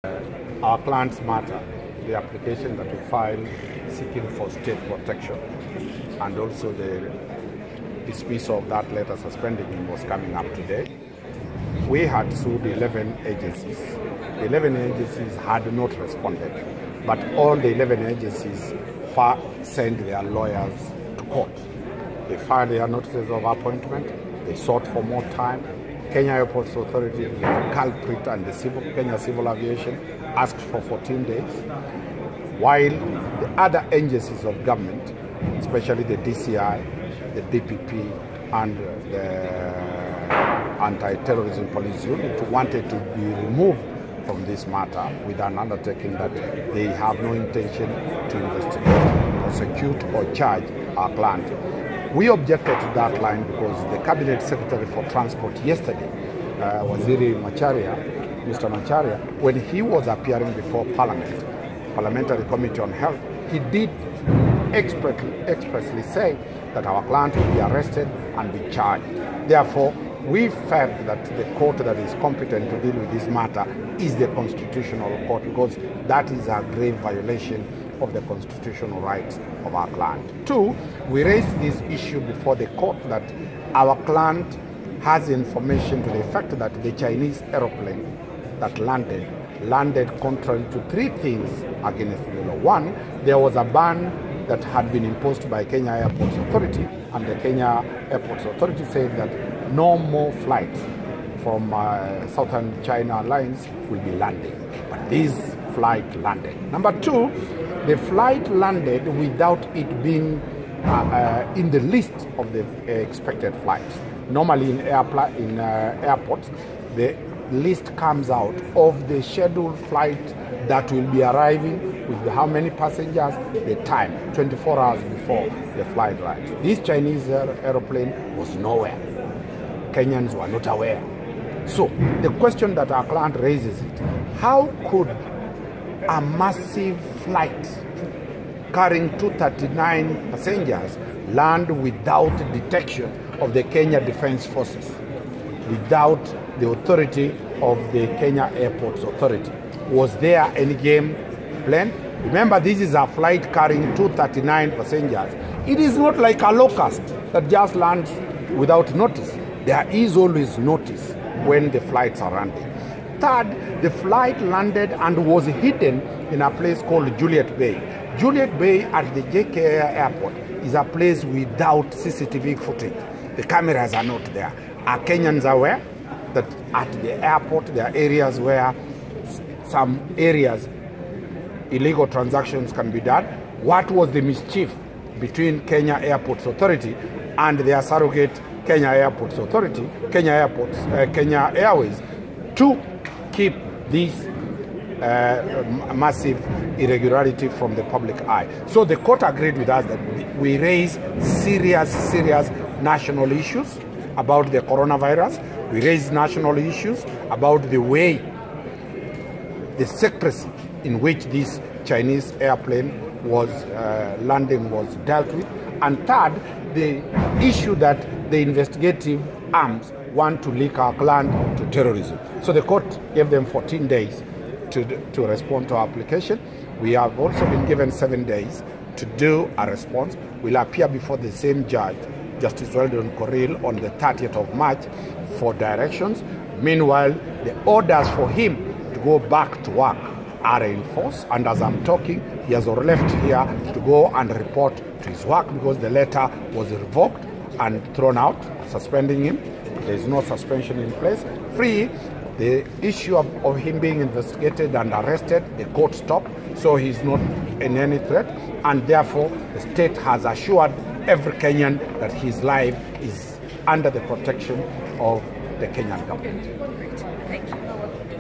Our client's matter, the application that we filed seeking for state protection, and also the dismissal of that letter suspending him was coming up today. We had sued 11 agencies. The 11 agencies had not responded, but all the 11 agencies sent their lawyers to court. They filed their notices of appointment. They sought for more time. Kenya Airports Authority, the culprit, and the Kenya Civil Aviation asked for 14 days, while the other agencies of government, especially the DCI, the DPP, and the Anti-Terrorism Police Unit, wanted to be removed from this matter with an undertaking that they have no intention to investigate, prosecute, or charge our client. We objected to that line because the Cabinet Secretary for Transport yesterday, Waziri Macharia, Mr. Macharia, when he was appearing before Parliament, Parliamentary Committee on Health, he did expressly say that our client will be arrested and be charged. Therefore, we felt that the court that is competent to deal with this matter is the Constitutional Court, because that is a grave violation of the constitutional rights of our client. Two, we raised this issue before the court that our client has information to the effect that the Chinese aeroplane that landed contrary to three things against the law. One, there was a ban that had been imposed by Kenya Airports Authority, and the Kenya Airports Authority said that no more flights from Southern China Airlines will be landing. But this flight landed. Number two, the flight landed without it being in the list of the expected flights. Normally in airports, the list comes out of the scheduled flight that will be arriving with how many passengers, the time, 24 hours before the flight arrives. This Chinese aeroplane was nowhere. Kenyans were not aware. So the question that our client raises is, how could a massive flight carrying 239 passengers land without detection of the Kenya Defense Forces, without the authority of the Kenya Airports Authority? Was there any game plan? Remember, this is a flight carrying 239 passengers. It is not like a locust that just lands without notice. There is always notice when the flights are landing. Third, the flight landed and was hidden in a place called Juliet Bay. Juliet Bay at the JKA airport is a place without CCTV footage. The cameras are not there. Are Kenyans aware that at the airport there are areas where some areas illegal transactions can be done? What was the mischief between Kenya Airports Authority and their surrogate Kenya Airports Authority, Kenya Airways, to keep this massive irregularity from the public eye? So the court agreed with us that we raise serious national issues about the coronavirus. We raise national issues about the way, the secrecy in which this Chinese airplane was landing was dealt with. And third, the issue that the investigative arms want to link our client to terrorism. So the court gave them 14 days to respond to our application. We have also been given 7 days to do a response. We'll appear before the same judge, Justice Weldon Koril, on the 30th of March for directions. Meanwhile, the orders for him to go back to work are in force, and as I'm talking, he has left here to go and report to his work because the letter was revoked and thrown out, suspending him. There is no suspension in place. Free, the issue of him being investigated and arrested, the court stopped, so he's not in any threat, and therefore the state has assured every Kenyan that his life is under the protection of the Kenyan government. Great. Thank you.